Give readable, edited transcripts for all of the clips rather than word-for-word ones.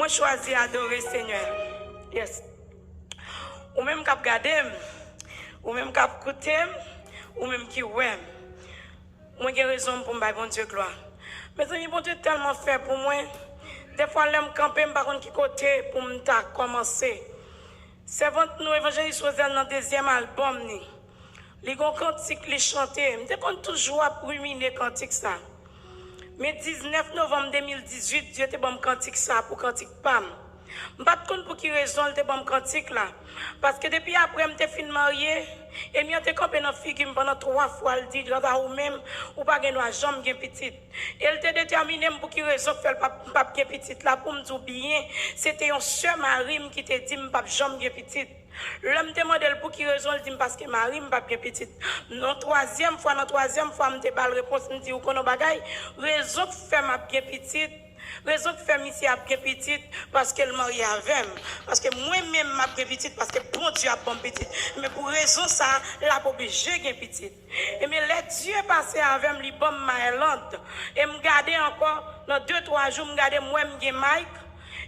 Moi, choisi adorer Seigneur. Yes. Ou même cap garder, ou même cap écouter, ou même qui ouais. Moi, j'ai raison pour me bon Dieu gloire. Mais amis, bon Dieu tellement fait pour moi. Des fois, je me camper, je ne sais pas qui côté pour me commencer. C'est votre nous évangéliste Roselle dans le deuxième album. Les grands cantiques, les chanter. Je ne toujours à ruminer cantique ça. Mais 19 novembre 2018, Dieu te bon cantique ça pour cantique PAM. Je ne sais pas pour qui raison te bon cantique là. Parce que depuis après, je suis marié. Et je suis campé dans la figure pendant 3 fois. Elle dit, ou même, ou pas de jambe petite. Elle te déterminé pour qui raison faire pas petite là pour me dire bien. C'était un seul mari qui te dit, pas jambe petite. L'homme demande pour qui raison, il dit parce que Marie m'a pas petite. Non, troisième fois, me te bal réponse, me dit ou kono bagay, raison que fait ma bien petite. Raison que fait ici à bien petite parce qu'elle marie avec parce que moi-même ma bien petite parce que bon Dieu a bon petite. Mais pour raison ça, la obligé gain petite. Et mais les Dieu passé avec lui bon Maryland et me garder encore dans 2-3 jours me garder moi me Mike.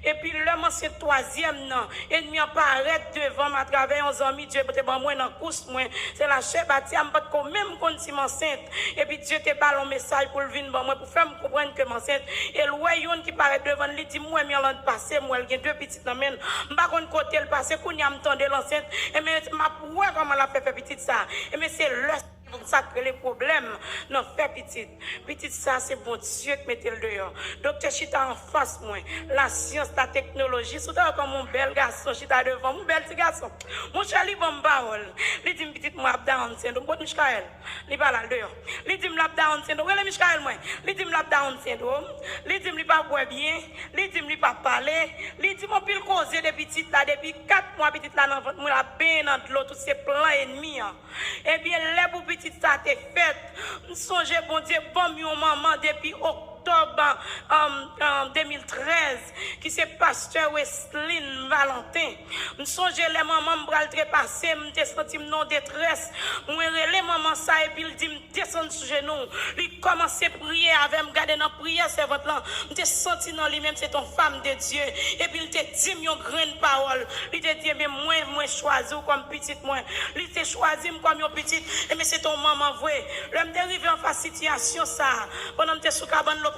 Et puis l'homme c'est troisième non et m'y apparaît devant à travers un ami Dieu peut bon moi dans course moi c'est la chef bâti am pas comme même quand si enceinte et puis Dieu te parle un message pour venir bon moi pour faire me comprendre que enceinte et le voyons qui paraît devant lui dit moi m'y l'an passé moi il y a 2 petites dans men pas kon côté le passé qu'on y a m'tendre l'enceinte et mais m'a voir comment la fait petite ça et mais c'est le pour ça que les problèmes non fait petite ça c'est bon Dieu qui mettait le dehors docteur Chita en face moi la science la technologie surtout comme mon bel garçon Chita devant mon bel petit garçon mon Charlie bon parole il dit petite moi down syndrome bon Michael il pas là dehors il dit me down syndrome ouais Michael moi il dit me down syndrome il dit me pas boire bien il dit me pas parler il dit mon pile causer des petites là depuis 4 mois petite là dans moi la bien dans l'eau tous ces plans ennemis et bien les pour petite ça t'est fait. Songez bon Dieu bon mon maman depuis octobre 2013 qui c'est pasteur Wesley Valentin. Songez les mamans m'bral trépasser, m'te senti non détresse. Moi relé maman ça et puis il dit me descendre sur genou. Il commence à prier avec me garder dans prière servante là. M'te senti dans lui-même c'est ton femme de Dieu et puis il te dit une grande parole. Il te dit mais moi choisi comme petite moi. Il te choisi comme une petite et mais c'est ton maman vrai. L'homme dérivé en face situation ça. Pendant que sous cabane l'hôpital,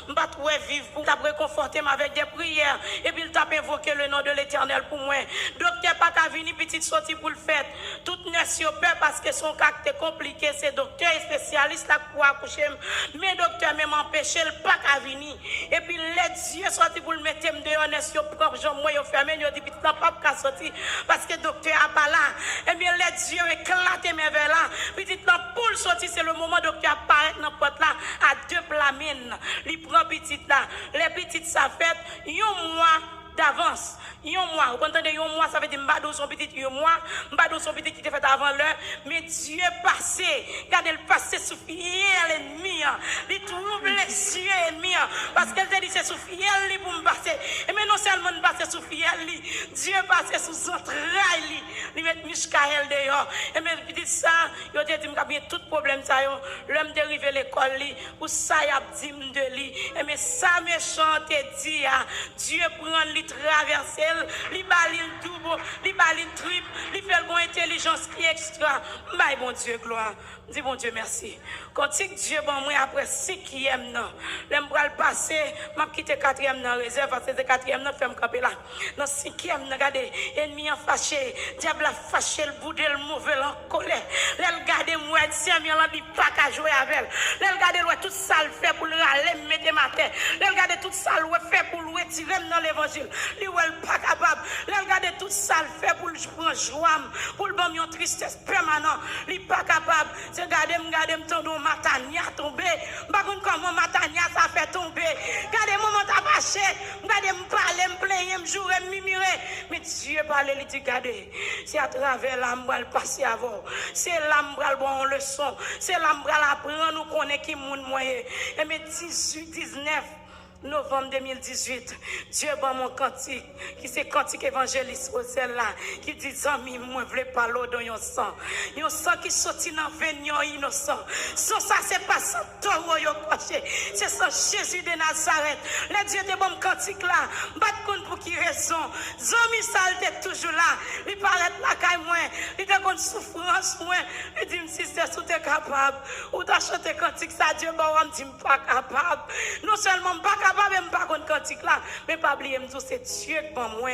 m'pas trouver vivre pour t'a réconforter avec des prières et puis il t'a invoqué le nom de l'Éternel pour moi. Docteur pas qu'à venir petite sortie pour le faire. Toute nurse yo peur parce que son caractère compliqué, c'est docteur spécialiste là pour accoucher. Mais docteur même empêcher le pas qu'à venir. Et puis les yeux sorti pour le mettre dehors nurse yo propre jambe moi yo fermé yo dit petit pas qu'à sortir parce que docteur a pas là. Et bien les yeux éclaté mes vers là. Petite là pour sortir c'est le moment docteur apparaît dans porte là à 2 plamines. Il prend petite là. Les petites ça fait un mois d'avance. Un mois, vous entendez, un mois, ça veut dire m'bado son petit un mois, m'bado son petit qui était fait avant l'heure, mais Dieu passé, regardez le passé sous fiel ennemi, il trouve les yeux ennemis, parce qu'elle te dit c'est sous fiel pour me passer, et mais non seulement passer sous fiel, Dieu passé sous entrailles, il met Michael dehors, et mais petit ça, il te dit m'cabien tout problème ça, l'homme dérivé l'école, ou ça y a dit de lui, et mais ça méchant te dit, Dieu prend lui traverser. Li balil double, li balil triple, li fait bon intelligence qui extra. Mais bon Dieu gloire. Dis bon Dieu merci. Quand Dieu bon moi après 5e nan, l'aime pral passer, m'a quitté 4e nan réserve parce que 4e nan fait me camper là. Dans 5e nan regardez, ennemi en fâché, diable a fâché le bout de le mauvais en colère. L'elle garder moi Samuel en bi pas qu'à jouer avec elle. L'elle garder tout ça le fait pour le râler mettre matin. L'elle garder tout ça le fait pour le retirer dans l'évangile. Li wel pas capable. L'elle garder tout ça le fait pour le prendre joie, pour le bon tristesse permanent. Li pas capable. C'est garder me tendre Matania tomber. Par contre comment Matania ça fait tomber. Regardez moment t'a fâché, regardez me parler, me plaindre, me jouer, me mimirer. Mais Dieu parle il dit regardez, c'est à travers l'ambral passer avant. C'est l'ambral bon leçon, c'est l'ambral apprendre nous connaît qui moun moyen. Et mais 18 19 novembre 2018, Dieu ban mon cantique, qui c'est cantique évangéliste au là, qui dit amis, moi je veux pas l'eau dans yon sang qui sorti dans veine innocent. Sans ça c'est pas sans taureau yo coché, c'est sans Jésus de Nazareth. Les Dieu de bon cantique là, bat compte pour qui raison. Zami salte toujours là, il paraît là caille moi, il te bonne souffrance moi, il dit si c'est sous t'es capable, ou t'as chanté cantique ça Dieu bon on dit pas capable. Non seulement pas capable même pas contre cantique là, mais pas oublier me c'est Dieu bon moi.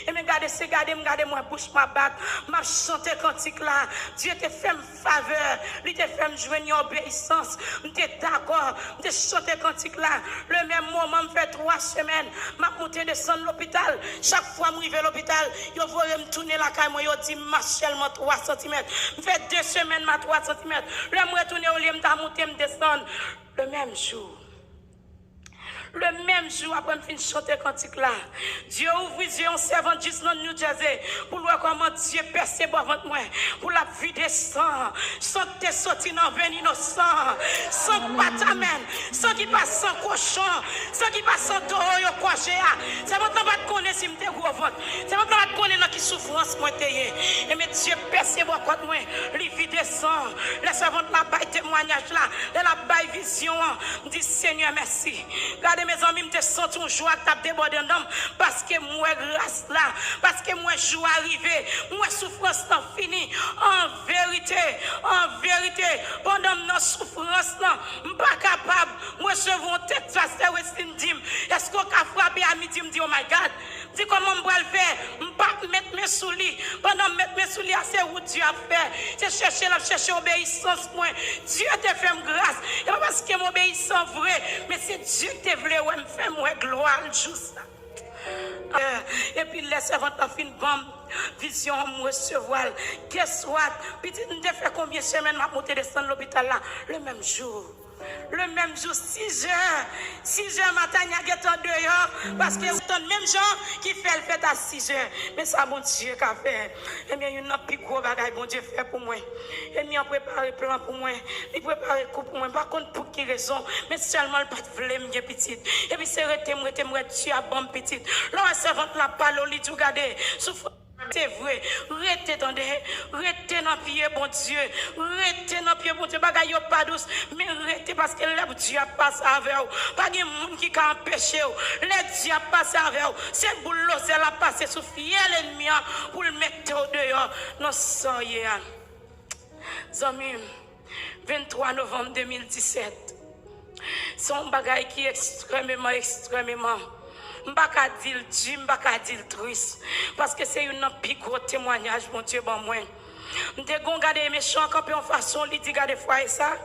Et me garder moi bouche ma bac, m'a chanté cantique là. Dieu te fait faveur, il te fait me jouer une obéissance. M'étais d'accord, m'étais chanté cantique là. Le même moment me fait 3 semaines, m'a monté descendre l'hôpital. Chaque fois m'arrive à l'hôpital, yo voyez me tourner la caille moi yo dit seulement 3 cm. Me fait 2 semaines ma 3 cm. Le me retourner au lieu me monter me descendre le même jour. Le même jour, après me chanter cantique là, Dieu ouvre les yeux en servant juste dans New Jersey pour voir comment Dieu percève avant moi, pour la vie des sangs, sans que tu sorti dans le innocent, sans patamen, sans qui passe sans cochon, sans qui passe sans taureau au coché. C'est maintenant pas de connaître si je gros ventre. C'est maintenant pas de connaître dans qui souffrance moi t'ayé. Et mais Dieu percève contre moi, les vies des sangs, les servantes la baille témoignage là, la baille vision, me dit Seigneur merci. Regardez mes amis, je sens une joie qui tape débordé d'homme parce que moi grâce là, parce que moi joie arrivé, moi souffrance n'a fini. En vérité, pendant notre souffrance là, je ne suis pas capable, moi je veux un texte pasteur Westin Dim. Est-ce qu'on a frappé à midi, me dit oh my God, dis comment je vais le faire, je ne vais pas mettre mes souliers, pendant de mettre mes souliers, c'est où Dieu a fait, c'est chercher obéissance moi, Dieu te fait grâce, et pas parce que m'obéissance vrai, mais c'est Dieu qui te voulait me faire moi gloire juste. Et puis les servantes ont fait une bonne vision me recevoir. Qu'est-ce soit, petit nous fait combien de semaines m'a monté descendre l'hôpital là le même jour. Le même jour, 6 heures matin, il y a en dehors, parce que c'est le même gens qui fait le fait à 6 heures. Mais ça, bon Dieu, qu'a fait. Et bien, il y a un plus gros bagage, bon Dieu, fait pour moi. Et bien, il a préparé le plan pour moi, il a préparé le coup pour moi. Par contre, pour quelle raison, mais seulement le pas de voler, me petite. Et puis, c'est rete, tu as bon petite. Là, la servante la parole, on lui dit, regardez, souffre. C'est vrai, restez dans le pied, bon Dieu, restez dans le pied, bon Dieu, bagaille pas douce, mais restez parce que le Dieu a passé avec vous, pas de monde qui a empêché vous, le Dieu a passé avec vous, c'est pour l'océan a passé sous fiel ennemi pour le mettre au dehors, non sans hier. Zami, 23 novembre 2017, c'est un bagaille qui est extrêmement, je ne peux pas dire triste. Parce que c'est un plus gros témoignage, mon Dieu, bon moi. Je regarde les méchants camper en façon, ils disent, regardez, frère, ça.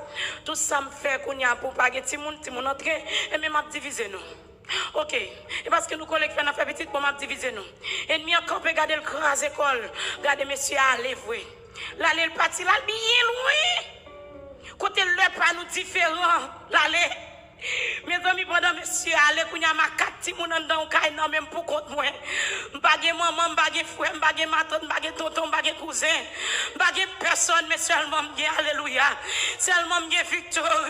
Tout ça me fait qu'on y a pour pas que mon entrer, et même m'a divisé nous. Ok. Et parce que nous collègues fait faire petite pour m'a diviser nous. Et nous camper, regardez le crase école. Regardez, monsieur, allez, vrai. Là, le parti, là, bien loin. Côté le pas nous différent. Là, mes amis, pendant monsieur, allez, qu'on y a ma 4 petits moun dans le non même pour compte moi. M'bagé maman, m'bagé frère, m'bagé ma tante, m'bagé tonton, m'bagé cousin. M'bagé personne, mais seulement m'gé alléluia. Seulement m'gé victoire.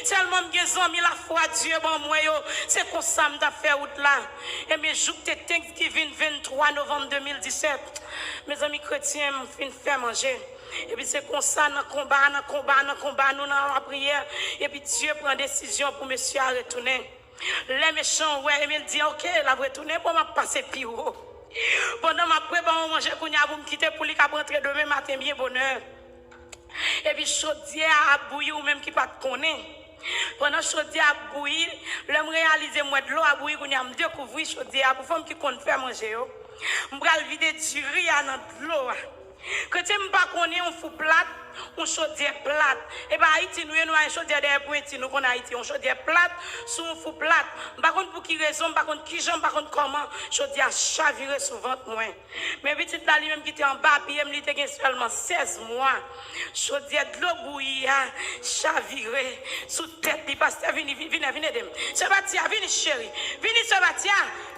Seulement m'gé zami la foi Dieu bon moi yo. C'est comme ça m'ta fait route là. Et mes jours de Thanksgiving 23 novembre 2017. Mes amis chrétiens m'fin faire manger. Et puis c'est comme ça, dans le combat, nous dans la prière. Et puis Dieu prend décision pour monsieur à retourner. Les méchants, ouais, ils me disent, ok, la retourner pour m'a passer plus haut. Pendant ma préparation, manger qu'on y a pour me quitter pour lui rentrer demain matin, bien bonheur. Et puis chaudière à bouillir ou même qui pas te connaît. Pendant chaudière à bouillir, je réaliser moi de l'eau à bouillir, qu'on y a me découvrir chaudière pour femme qui compte faire manger. Je vais vider du riz dans l'eau. Quand tu ne pas connais on fout plate, on chaudière plate. Et bien Haïti, nous avons une chaudière derrière pour Haïti, nous avons Haïti, on chaudière plate, sous on fout plate. Par contre, pour qui raison, par contre, qui j'aime, par contre, comment, chaudière chaviré sous ventre moins. Mais petite là, lui-même qui était en bas, puis il était seulement 16 mois. Chaudière de l'eau bouillie, chaviré, sous tête, il passe, venez, Sebatia, venez chérie, venez Sebatia,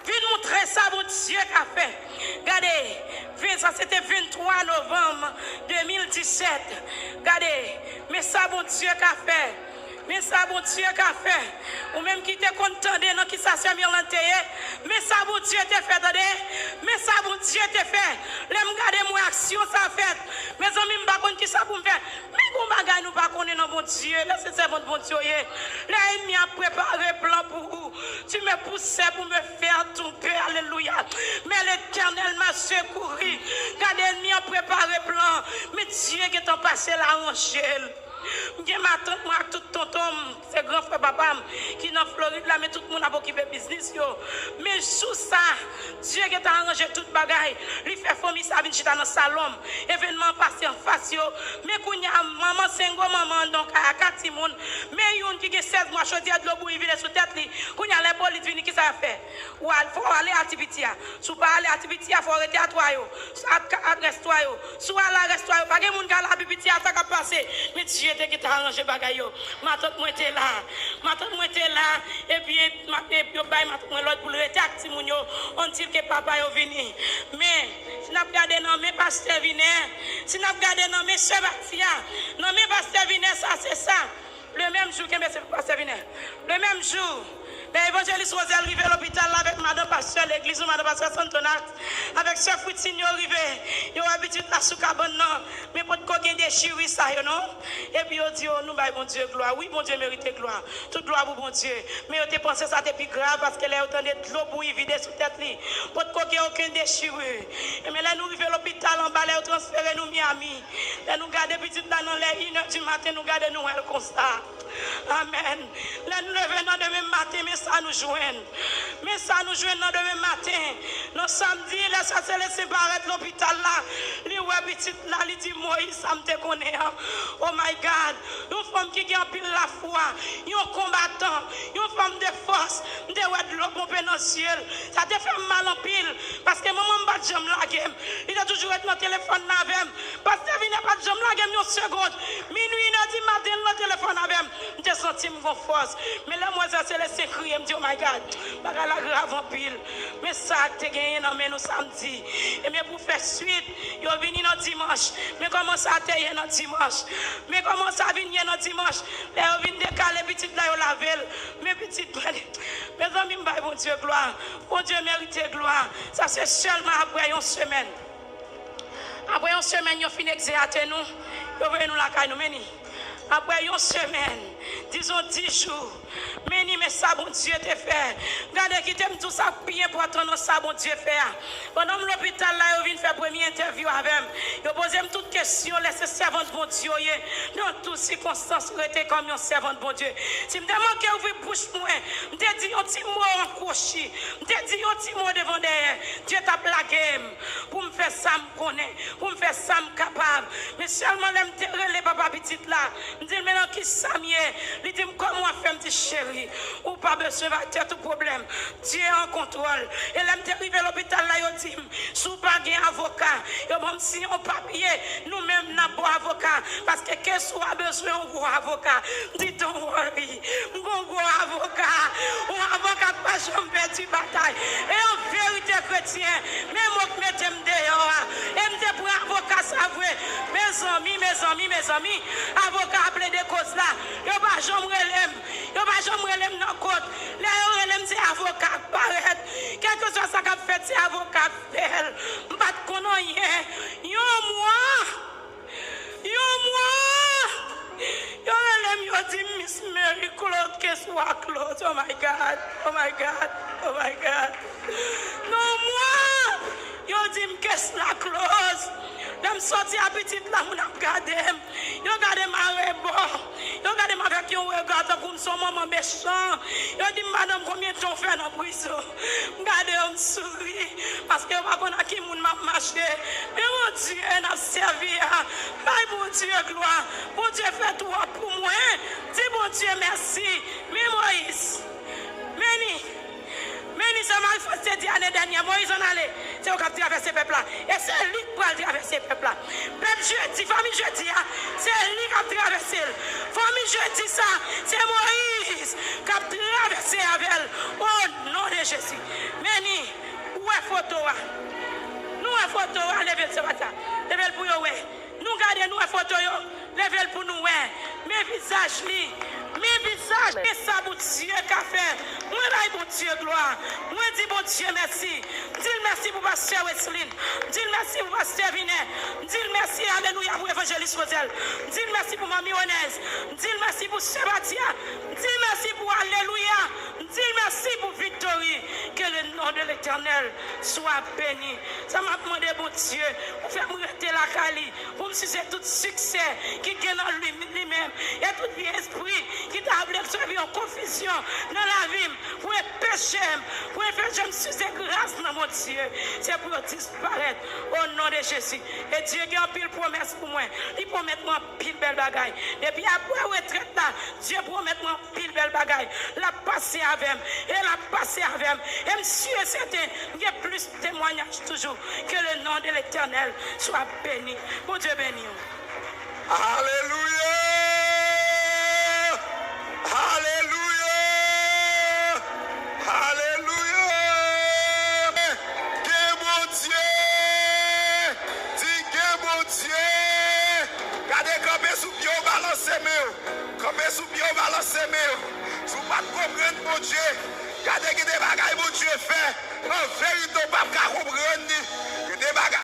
venez montrer ça, mon Dieu qu'a fait. Regardez, ça c'était 23 novembre 2017. Regardez, mais ça, bon Dieu qu'a fait. Mais ça, bon Dieu qu'a fait. Ou même qui te content, non, qui ça ça c'est Mirlante, mais ça bon Dieu te fait, attendez, mais ça bon Dieu te fait. Les regarder mon action ça fait. Mes amis pas connait qui ça pour me faire. Mais qu'on bagaille nous pas connait non bon Dieu, laissez c'est bon Dieu. L'ennemi a préparé plan pour vous. Tu me poussais pour me faire tomber, alléluia. Mais l'Éternel m'a secouru. Car l'ennemi a préparé plan, mais Dieu qui est passé la rangelle. Je m'attends moi tout tonton, c'est grand frère papa qui est en Floride là, mais tout le monde a occupé business yo. Mais sous ça, Dieu qui a arrangé toute bagaille, lui fait famille ça vient chita dans salon, événement passé en face yo. Mais qu'on y a maman sengo maman donc à 4 moun, mais yon qui a 16 mois chaudière de l'eau pour vivre sous tête li. Qu'on y a les police vini qui ça fait? Ou faut aller à Tibitia. Sous pas aller à Tibitia, faut arrêter à toi yo. Adresse toi yo. Soit à la reste toi yo. Pas que moun ka la Tibitia ça ka passer. Mais Dieu qui t'a arrangé bagay yo. Ma tante moi était là. Ma tante moi était là et puis ma tante moi l'autre pour le retac ti moun yo. On dit que papa yo vini. Mais si n'a regardé non mais pasteur Viner, si n'a regardé non mais Sébastien, non mais pasteur Viner ça c'est ça. Le même jour que M. Pasteur Viner. Le même jour. L'évangéliste Rosel arrivé à l'hôpital avec madame pasteur l'église ou madame pasteur Santonat avec ce Foutinho arrivé ils ont habitué la soukabane non mais pour qu'on déchirer ça non et puis ils dit nous bail bon Dieu gloire oui bon Dieu mérite gloire toute gloire pour bon Dieu mais ils ont pensé ça c'était plus grave parce que là autant de l'eau pour y vider sous tête li pour qu'on aucun déchirure mais là nous arrivé à l'hôpital en bas là transférer nous Miami là nous garder petit là dans les 1h du matin nous garder nous le constat amen là nous levons dans demain matin mais ça nous joigne. Mais ça nous joigne dans demain matin. Le samedi, là, ça s'est laissé paraître l'hôpital là. Les petite là, il dit Moïse, ça me te connaît. Oh my God. Une femme qui a pile la foi. Une combattant. Une femme de force. De l'eau pompée dans le ciel. Ça te fait mal en pile. Parce que maman m'a dit la game. Il a toujours été dans le téléphone avec. Parce que il n'a pas de jambe la game une seconde. Minuit, il a dit matin, le téléphone avec. J'ai senti mon force. Mais là, moi, ça s'est laissé crier. Je me dis, oh my God, bagarre la grave en pile. Mais ça, tu as gagné dans nous samedi. Et mais pour faire suite, ils sont venus dans dimanche. Mais comment ça tu es dans dimanche? Mais comment ça vient dans dimanche? Là, ils viennent décaler petite là, ils lavent. Mais petite, mes amis, bon Dieu, gloire. Bon Dieu, mérite gloire. Ça, c'est seulement après une semaine. Après une semaine, ils ont fini d'exercer nous. Ils vont nous la caille, nous mener. Après une semaine, disons 10 jours, mais ça, bon Dieu te fait. Regardez qui t'aime tout ça, bien pour attendre ça, bon Dieu fait. Pendant l'hôpital, là, ils viennent faire première interview avec moi. Ils posent toutes questions, laissez servante, bon Dieu. Dans toutes circonstances, restez comme un servante, bon Dieu. Si je me demande que vous bouche moi, je te dis un petit mot en cochi, je te dis un petit mot devant derrière. Dieu t'a plagué pour me faire ça, me connaître, pour me faire ça, me capable. Mais seulement, je me les papa petit là. Je dis maintenant qui ça m'est. Il dit comment faire, petit chéri. Ou pas besoin de tout problème. Dieu est en contrôle. Et là, je suis arrivé à l'hôpital là, il dit, sous pas un avocat. Et bon, si on papier, nous-mêmes, n'a pas avocat. Parce que qu'est-ce qu'on a besoin d'un gros avocat? Dites don't worry. Un gros avocat. Un avocat pas jamais perdu bataille. Et en vérité chrétien, même moi qui m'étais dehors, et me pour un avocat, ça vrai. Mes amis, avocat appelé des causes là. Yo pas jamais relève dans côte. Là yo relève c'est avocat paraît. Quelque chose ça qu'a fait c'est avocat faire. Pas connait yo moi. Yo relève yo dit Miss Mary Claude que soit Claude. Oh my God. Non moi. Yo dit que c'est la Claude. Je suis sorti à petite là, je regarde. Je regarde ma rebord. Je regarde avec un regard comme son maman méchant. Je dis, madame, combien de temps fait dans la prison? Je souris. Parce que je ne sais pas qui m'a marché. Mais mon Dieu, n'a servi. Bon Dieu, gloire. Bon Dieu, fait tout pour moi. Dis bon Dieu, merci. Mais Moïse, mais ça m'a fait l'année dernière, Moïse en allait, c'est au cap traverser le peuple là. Et c'est lui qui va traverser le peuple là. Peuple jeudi, famille jeudi, c'est lui qui va traverser. Famille jeudi, ça, c'est Moïse qui a traversé avec elle. Au nom de Jésus. Mais où est photo? Nous, est photo, levez ce matin. Levez pour nous, nous gardons nous, est photo, levez pour nous, mes visages, Mes visages, et ça, bon Dieu, qu'a fait. Moi, là, bon Dieu, gloire. Moi, dis bon Dieu, merci. Dis merci pour Pasteur Wesley. Dis merci pour Pasteur Vinet. Dis merci, alléluia, pour Évangéliste Rosel. Dis merci pour Mamie Onez. Dis merci pour Sébastien. Dis merci pour alléluia. Dis merci pour victorie. Que le nom de l'Éternel soit béni. Ça m'a demandé, bon Dieu, pour faire m'arrêter la Cali, pour me sucer tout succès qui est dans lui-même. Et tout bien esprit qui t'a observé en confusion dans la vie, pour pécher, pour faire je me sucer grâce dans mon Dieu. C'est pour disparaître au nom de Jésus. Et Dieu qui a pile promesse pour moi. Il promet moi pile belle bagaille. Depuis après retraite là, Dieu promet moi pile belle bagaille. La passer avec et la passer avec. Et monsieur certain, il y a plus de témoignages toujours. Que le nom de l'Éternel soit béni. Bon Dieu béni. Alléluia. Alléluia. Alléluia. Que bon Dieu. Dis que bon Dieu. Regardez camper sous pied au balancer meu. Camper sous pied au balancer meu. Sous pas de comprendre bon Dieu. Regardez que des bagailles bon